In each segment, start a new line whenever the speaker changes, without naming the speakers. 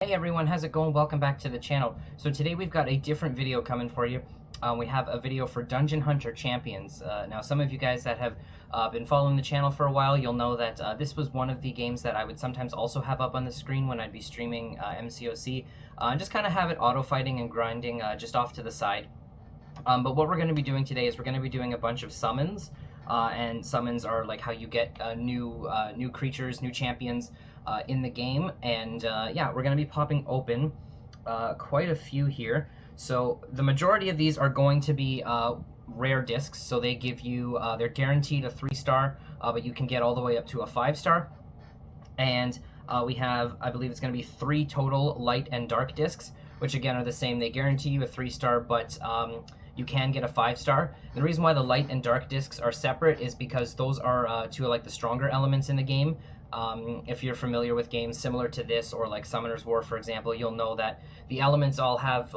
Hey everyone, how's it going? Welcome back to the channel. So today we've got a different video coming for you. We have a video for Dungeon Hunter Champions. Now some of you guys that have been following the channel for a while, you'll know that this was one of the games that I would sometimes also have up on the screen when I'd be streaming MCOC. And just kind of have it auto-fighting and grinding just off to the side. But what we're going to be doing today is we're going to be doing a bunch of summons. And summons are like how you get new creatures, new champions in the game. And yeah, we're going to be popping open quite a few here. So the majority of these are going to be rare discs. So they give you, they're guaranteed a 3-star, but you can get all the way up to a 5-star. And we have, I believe it's going to be 3 total light and dark discs, which again are the same. They guarantee you a 3-star, but you can get a 5-star. The reason why the light and dark discs are separate is because those are two of like the stronger elements in the game. If you're familiar with games similar to this or like Summoner's War, for example, you'll know that the elements all have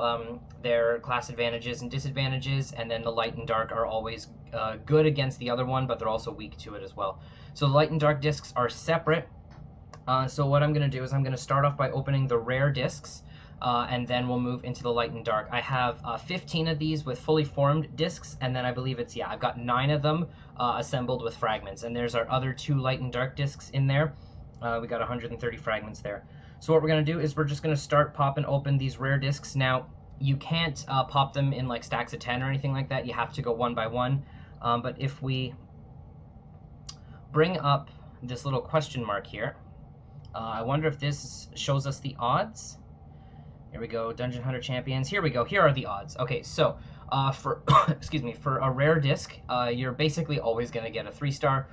their class advantages and disadvantages, and then the light and dark are always good against the other one, but they're also weak to it as well. So the light and dark discs are separate. So what I'm going to do is I'm going to start off by opening the rare discs. And then we'll move into the light and dark. I have 15 of these with fully formed discs, and then I believe it's, yeah, I've got 9 of them assembled with fragments. And there's our other 2 light and dark discs in there. We got 130 fragments there. So what we're going to do is we're just going to start popping open these rare discs. Now, you can't pop them in like stacks of 10 or anything like that. You have to go one by one. But if we bring up this little question mark here, I wonder if this shows us the odds. Here we go, Dungeon Hunter Champions. Here we go. Here are the odds. Okay, so for excuse me, for a rare disc, you're basically always going to get a 3-star.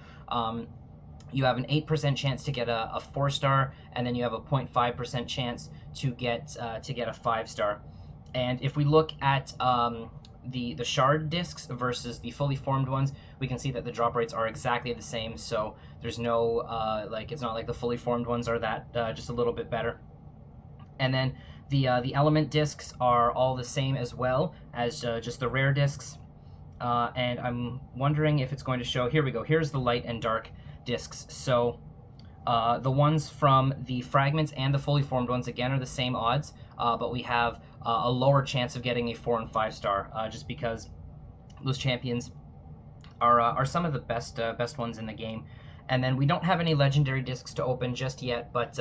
You have an 8% chance to get a 4-star, and then you have a 0.5% chance to get a 5-star. And if we look at the shard discs versus the fully formed ones, we can see that the drop rates are exactly the same. So there's no like, it's not like the fully formed ones are that just a little bit better. And then the element discs are all the same as well as just the rare discs. And I'm wondering if it's going to show, here we go, here's the light and dark discs. So the ones from the fragments and the fully formed ones, again, are the same odds, but we have a lower chance of getting a 4 and 5-star, just because those champions are some of the best ones in the game. And then we don't have any legendary discs to open just yet, but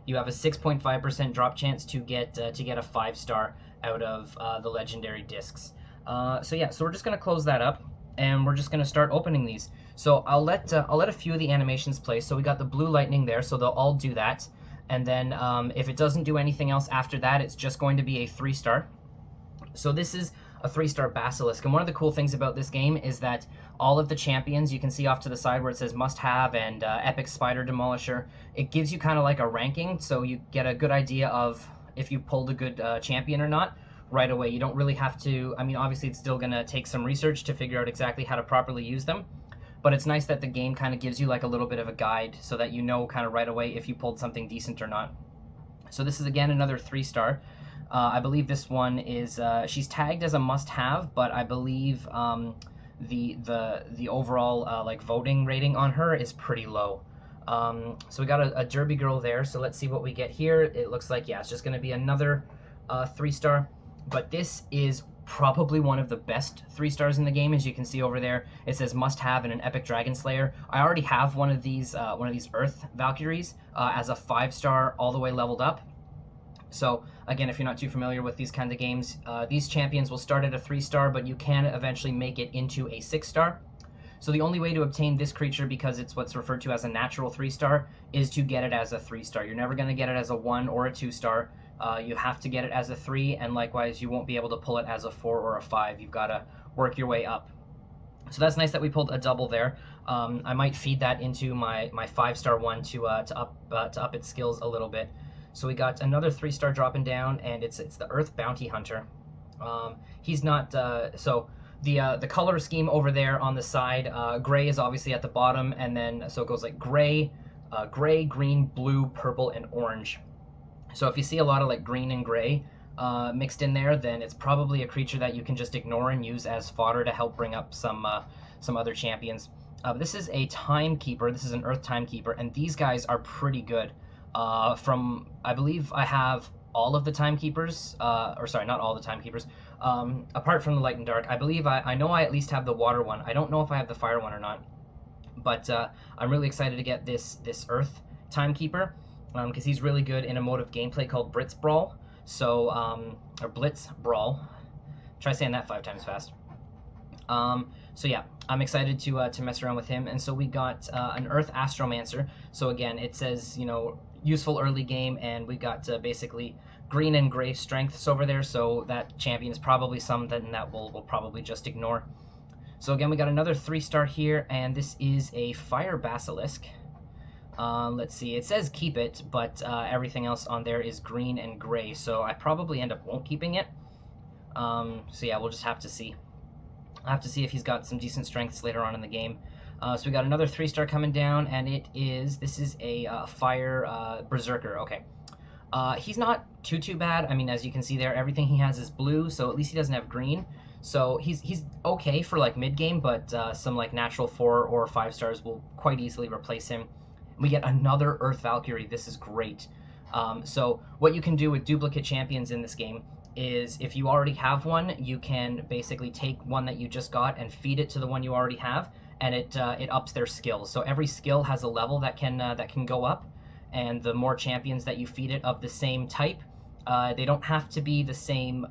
you have a 6.5% drop chance to get a 5-star out of the legendary discs. So yeah, so we're just going to close that up, and we're just going to start opening these. So I'll let a few of the animations play. So we got the blue lightning there, so they'll all do that. And then if it doesn't do anything else after that, it's just going to be a 3-star. So this is a 3-star basilisk, and one of the cool things about this game is that all of the champions, you can see off to the side where it says must have and epic spider demolisher, it gives you kind of like a ranking, so you get a good idea of if you pulled a good champion or not right away. You don't really have to, I mean, obviously it's still gonna take some research to figure out exactly how to properly use them, but it's nice that the game kind of gives you like a little bit of a guide so that you know kind of right away if you pulled something decent or not. So this is again another 3-star. I believe this one is, she's tagged as a must-have, but I believe the overall like voting rating on her is pretty low. So we got a derby girl there, so let's see what we get here. It looks like, yeah, it's just going to be another 3-star, but this is probably one of the best 3-stars in the game. As you can see over there, it says must-have and an epic dragon slayer. I already have one of these Earth Valkyries as a 5-star all the way leveled up. So again, if you're not too familiar with these kinds of games, these champions will start at a 3-star, but you can eventually make it into a 6-star. So the only way to obtain this creature, because it's what's referred to as a natural 3-star, is to get it as a 3-star. You're never going to get it as a 1 or a 2-star. You have to get it as a 3, and likewise, you won't be able to pull it as a 4 or a 5. You've got to work your way up. So that's nice that we pulled a double there. I might feed that into my 5-star one to up its skills a little bit. So we got another 3-star dropping down, and it's the Earth Bounty Hunter. He's not, so the color scheme over there on the side, gray is obviously at the bottom, and then, so it goes like gray, green, blue, purple, and orange. So if you see a lot of like green and gray mixed in there, then it's probably a creature that you can just ignore and use as fodder to help bring up some other champions. This is a timekeeper. This is an Earth timekeeper, and these guys are pretty good. from, I believe I have all of the timekeepers, or sorry, not all the timekeepers, apart from the light and dark. I believe I know I at least have the water one. I don't know if I have the fire one or not, but I'm really excited to get this earth timekeeper, because he's really good in a mode of gameplay called Blitz Brawl. So, or Blitz Brawl. Try saying that 5 times fast. So yeah, I'm excited to mess around with him. And so we got an Earth Astromancer. So again, it says, you know, useful early game, and we got basically green and gray strengths over there. So that champion is probably something that we'll probably just ignore. So again, we got another 3-star here, and this is a Fire Basilisk. Let's see, it says keep it, but everything else on there is green and gray, so I probably end up won't keeping it. So yeah, we'll just have to see. I'll have to see if he's got some decent strengths later on in the game. So we got another 3-star coming down, and this is a Fire Berserker. Okay. He's not too bad. I mean, as you can see there, everything he has is blue, so at least he doesn't have green. So he's okay for like mid game, but some like natural 4 or 5 stars will quite easily replace him. We get another Earth Valkyrie. This is great. So what you can do with duplicate champions in this game is, if you already have one, you can basically take one that you just got and feed it to the one you already have, and it ups their skills. So every skill has a level that can go up, and the more champions that you feed it of the same type, they don't have to be the same.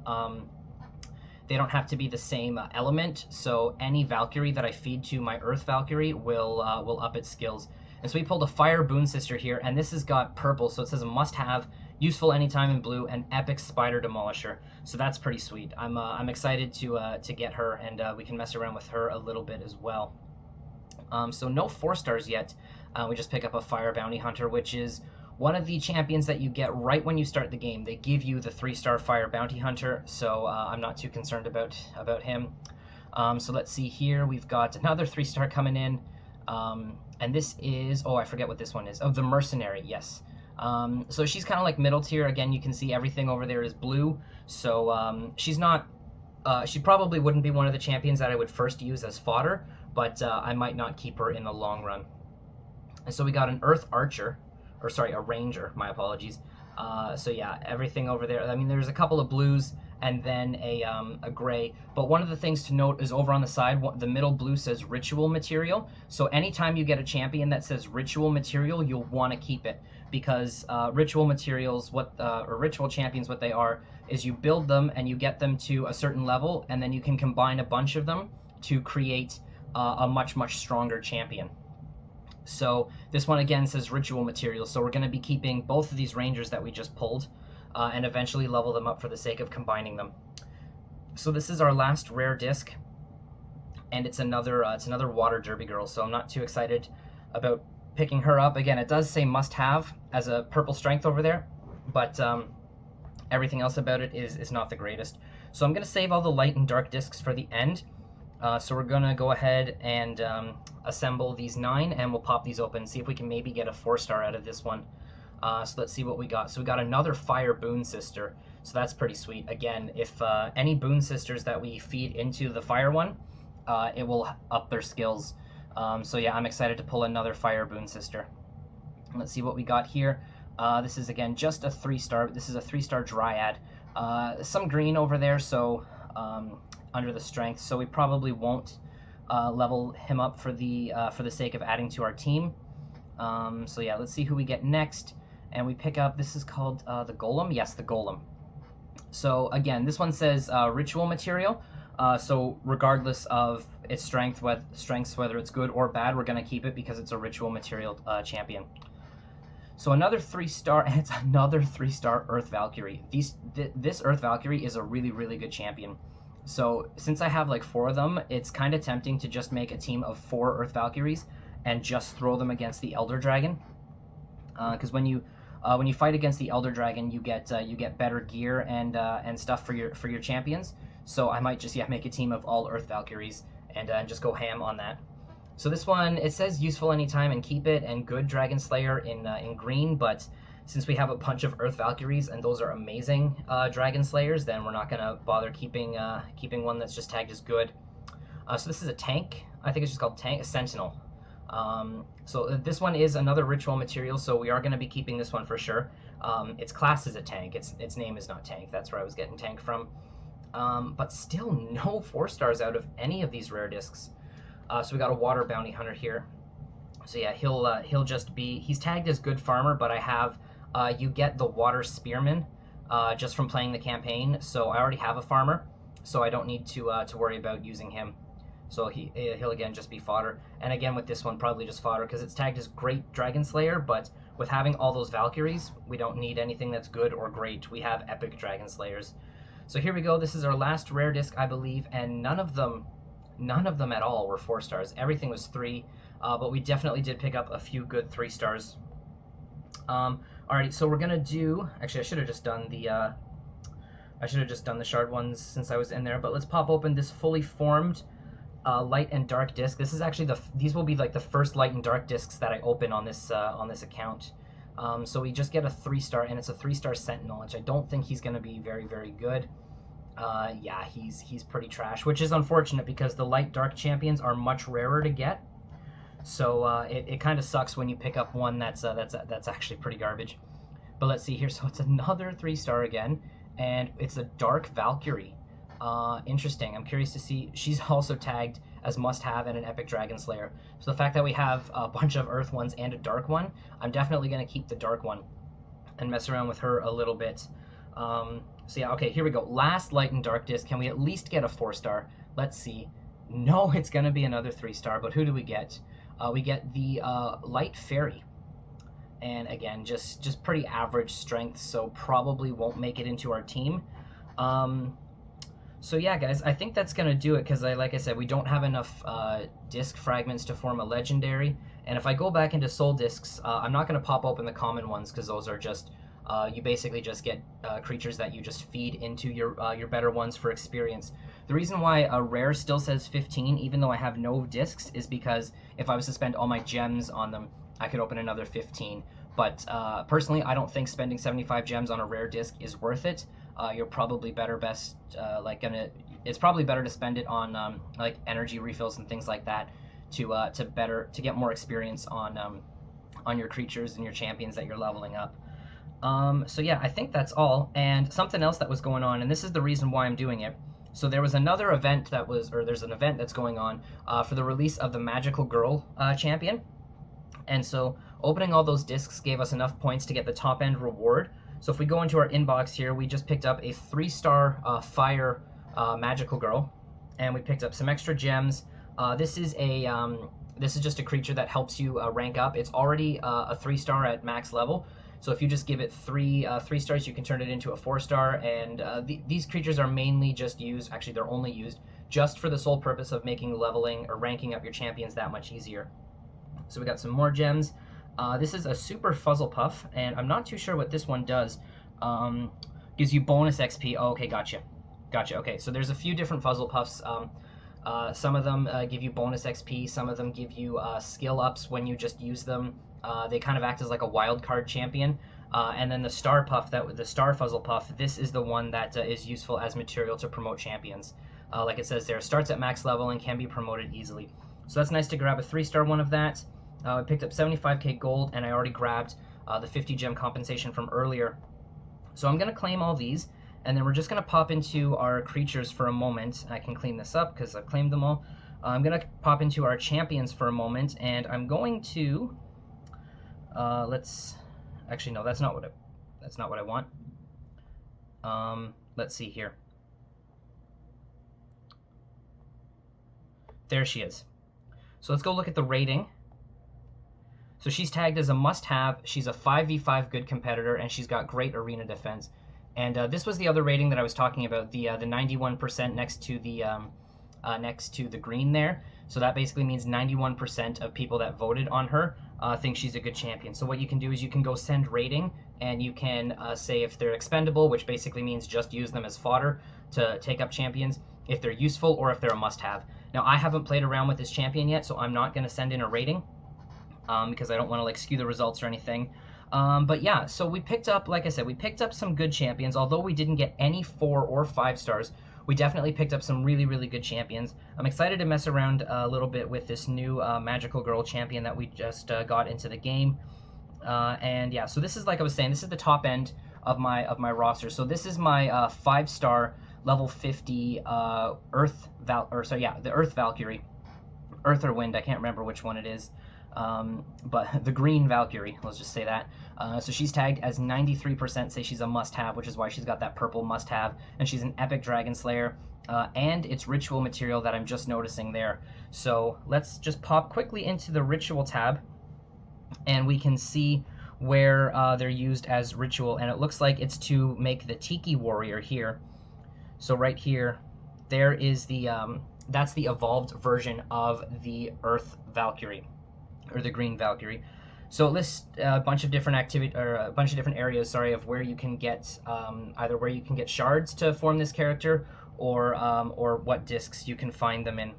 They don't have to be the same element. So any Valkyrie that I feed to my Earth Valkyrie will up its skills. And so we pulled a Fire Boon Sister here, and this has got purple, so it says a must-have, useful anytime in blue, and epic Spider Demolisher. So that's pretty sweet. I'm excited to get her, and we can mess around with her a little bit as well. So no 4 stars yet. We just pick up a Fire Bounty Hunter, which is one of the champions that you get right when you start the game. They give you the 3-star Fire Bounty Hunter, so I'm not too concerned about him. So let's see here. We've got another 3-star coming in. And this is, oh, I forget what this one is. Oh, the Mercenary, yes. So she's kind of like middle tier. Again, you can see everything over there is blue. So she's not, she probably wouldn't be one of the champions that I would first use as fodder, but I might not keep her in the long run. And so we got an Earth Archer, or sorry, a Ranger, my apologies. So yeah, everything over there. I mean, there's a couple of blues and then a gray. But one of the things to note is over on the side, the middle blue says Ritual Material. So anytime you get a champion that says Ritual Material, you'll want to keep it, because Ritual Materials, or Ritual Champions, what they are is you build them and you get them to a certain level, and then you can combine a bunch of them to create a much stronger champion. So this one again says Ritual Materials, so we're going to be keeping both of these Rangers that we just pulled, and eventually level them up for the sake of combining them. So this is our last rare disc, and it's another Water Derby Girl, so I'm not too excited about picking her up. Again, it does say must-have as a purple strength over there, but everything else about it is not the greatest. So I'm going to save all the light and dark discs for the end. So we're going to go ahead and assemble these 9, and we'll pop these open, see if we can maybe get a 4-star out of this one. So let's see what we got. So we got another Fire Boon Sister, so that's pretty sweet. Again, if any Boon Sisters that we feed into the Fire one, it will up their skills. So yeah, I'm excited to pull another Fire Boon Sister. Let's see what we got here. This is, again, just a 3-star. This is a 3-star Dryad. Some green over there, so under the strength, so we probably won't level him up for the sake of adding to our team. So yeah, let's see who we get next. And we pick up, this is called the Golem? Yes, the Golem. So again, this one says Ritual Material. So regardless of its strengths, whether it's good or bad, we're going to keep it because it's a Ritual Material champion. So another 3-star, and it's another 3-star Earth Valkyrie. This Earth Valkyrie is a really good champion. So since I have like 4 of them, it's kind of tempting to just make a team of 4 Earth Valkyries and just throw them against the Elder Dragon. Because when you fight against the Elder Dragon, you get better gear and stuff for your champions. So I might just make a team of all Earth Valkyries and just go ham on that. So this one, it says useful anytime and keep it, and good Dragon Slayer in green, but since we have a bunch of Earth Valkyries and those are amazing Dragon Slayers, then we're not gonna bother keeping one that's just tagged as good. So this is a tank. I think it's just called tank, a Sentinel. So this one is another ritual material, so we are going to be keeping this one for sure. Its class is a tank. Its name is not tank. That's where I was getting tank from. But still no 4-stars out of any of these rare discs. So we got a water bounty hunter here. So yeah, he'll just be, he's tagged as good farmer, but I have you get the water spearman just from playing the campaign. So I already have a farmer, so I don't need to worry about using him. So he'll again just be fodder. And again with this one, probably just fodder because it's tagged as great dragon slayer, but with having all those Valkyries, we don't need anything that's good or great. We have epic dragon slayers. So here we go. This is our last rare disc, I believe, and none of them at all were 4-stars. Everything was 3, but we definitely did pick up a few good 3-stars. Alright, so we're gonna do. Actually, I should have just done the shard ones since I was in there. But let's pop open this fully formed light and dark disc. This is actually these will be like the first light and dark discs that I open on this account. So we just get a 3-star, and it's a 3-star Sentinel, which I don't think he's going to be very, very good. Yeah, he's pretty trash, which is unfortunate because the light dark champions are much rarer to get. So it kind of sucks when you pick up one that's actually pretty garbage. But let's see here. So it's another 3-star again, and it's a dark Valkyrie. Interesting. I'm curious to see. She's also tagged as must-have and an epic dragon slayer. So the fact that we have a bunch of earth ones and a dark one, I'm definitely going to keep the dark one and mess around with her a little bit. So yeah, okay, here we go. Last light and dark disc. Can we at least get a 4-star? Let's see. No, it's going to be another 3-star, but who do we get? We get the light fairy. And again, just pretty average strength, so probably won't make it into our team. So yeah, guys, I think that's gonna do it because like I said, we don't have enough disc fragments to form a legendary. And if I go back into soul discs, I'm not gonna pop open the common ones because those are just you basically just get creatures that you just feed into your better ones for experience. The reason why a rare still says 15, even though I have no discs, is because if I was to spend all my gems on them, I could open another 15. But personally, I don't think spending 75 gems on a rare disc is worth it. You're probably it's probably better to spend it on like energy refills and things like that to get more experience on your creatures and your champions that you're leveling up. So yeah, I think that's all. And something else that was going on, and this is the reason why I'm doing it. So there was another event there's an event that's going on for the release of the Magical Girl champion. And so opening all those discs gave us enough points to get the top end reward. So if we go into our inbox here, we just picked up a 3-star fire Magical Girl, and we picked up some extra gems. This is just a creature that helps you rank up. It's already a 3-star at max level. So if you just give it 3 stars, you can turn it into a 4-star. And these creatures are mainly just used, actually they're only used just for the sole purpose of making leveling or ranking up your champions that much easier. So we got some more gems. This is a super Fuzzle Puff, and I'm not too sure what this one does. Gives you bonus XP. Oh, okay, gotcha. Okay, so there's a few different Fuzzle Puffs. Some of them give you bonus XP. Some of them give you skill ups when you just use them. They kind of act as like a wild card champion. And then the Star Puff, the Star Fuzzle Puff, this is the one that is useful as material to promote champions. Like it says there, starts at max level and can be promoted easily. So that's nice to grab a 3-star one of that. I picked up 75k gold, and I already grabbed the 50 gem compensation from earlier. So I'm going to claim all these, and then we're just going to pop into our creatures for a moment. I can clean this up because I've claimed them all. I'm going to pop into our champions for a moment, and I'm going to actually no, that's not what I want. Let's see here. There she is. So let's go look at the rating. So she's tagged as a must-have. She's a 5v5 good competitor, and she's got great arena defense. And this was the other rating that I was talking about, the 91% next to the green there. So that basically means 91% of people that voted on her think she's a good champion. So what you can do is you can go send rating, and you can say if they're expendable, which basically means just use them as fodder to take up champions, if they're useful, or if they're a must-have. Now, I haven't played around with this champion yet, so I'm not going to send in a rating. Because I don't want to like skew the results or anything. But yeah, so we picked up, like I said, we picked up some good champions. Although we didn't get any 4 or 5 stars, we definitely picked up some really, really good champions. I'm excited to mess around a little bit with this new Magical Girl champion that we just got into the game. And yeah, so this is, like I was saying, this is the top end of my roster. So this is my 5-star level 50 the Earth Valkyrie, Earth or Wind. I can't remember which one it is. But the green Valkyrie, let's just say that. So she's tagged as 93% say she's a must-have, which is why she's got that purple must-have, and she's an epic Dragon Slayer, and it's ritual material that I'm just noticing there. So let's just pop quickly into the ritual tab, and we can see where they're used as ritual, and it looks like it's to make the Tiki Warrior here. So right here, there is the that's the evolved version of the Earth Valkyrie, or the green Valkyrie. So it lists a bunch of different areas, sorry, of where you can get either where you can get shards to form this character, or what discs you can find them in.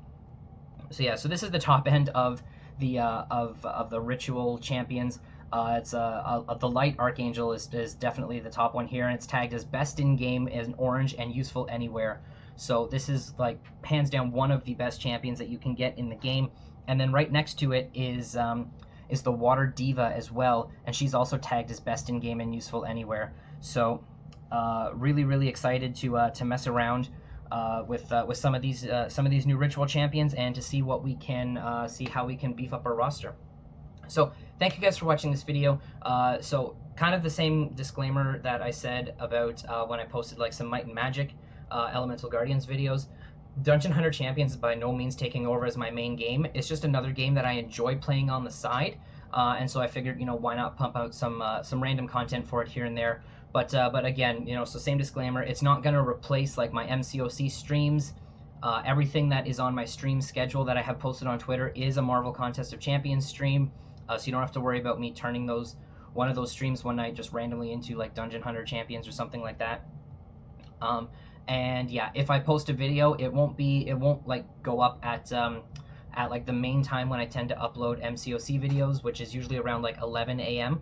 So yeah, so this is the top end of the ritual champions. It's the Light Archangel is definitely the top one here, and it's tagged as best in game in orange and useful anywhere. So this is like hands down one of the best champions that you can get in the game. And then right next to it is the Water Diva as well, and she's also tagged as best in game and useful anywhere. So really, really excited to mess around with some of these new ritual champions, and to see what we can see how we can beef up our roster. So thank you guys for watching this video. So kind of the same disclaimer that I said about when I posted like some Might and Magic Elemental Guardians videos. Dungeon Hunter Champions is by no means taking over as my main game. It's just another game that I enjoy playing on the side, and so I figured, you know, why not pump out some random content for it here and there. But again, you know, so same disclaimer, it's not going to replace like my MCOC streams. Everything that is on my stream schedule that I have posted on Twitter is a Marvel Contest of Champions stream, so you don't have to worry about me turning one of those streams one night just randomly into like Dungeon Hunter Champions or something like that. And yeah, if I post a video, it won't like go up at like the main time when I tend to upload MCOC videos, which is usually around like 11 a.m.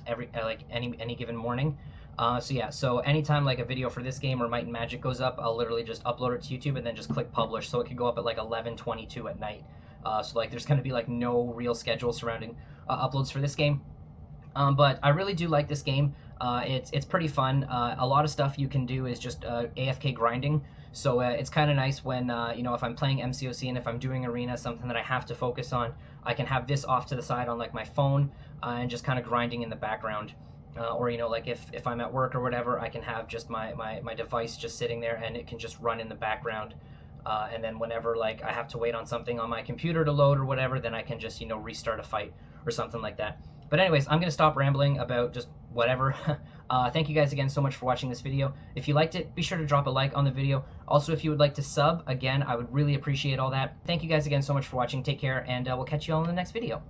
Any given morning. So yeah, so anytime like a video for this game or Might and Magic goes up, I'll literally just upload it to YouTube and then just click publish, so it could go up at like 11:22 at night. So like there's going to be like no real schedule surrounding uploads for this game. But I really do like this game. It's pretty fun. A lot of stuff you can do is just AFK grinding. So it's kind of nice when, you know, if I'm playing MCOC and if I'm doing Arena, something that I have to focus on, I can have this off to the side on like my phone and just kind of grinding in the background. Or, you know, like if I'm at work or whatever, I can have just my device just sitting there and it can just run in the background. And then whenever like I have to wait on something on my computer to load or whatever, then I can just, you know, restart a fight or something like that. But anyways, I'm going to stop rambling about just whatever. Thank you guys again so much for watching this video. If you liked it, be sure to drop a like on the video. Also, if you would like to sub, again, I would really appreciate all that. Thank you guys again so much for watching. Take care, and we'll catch you all in the next video.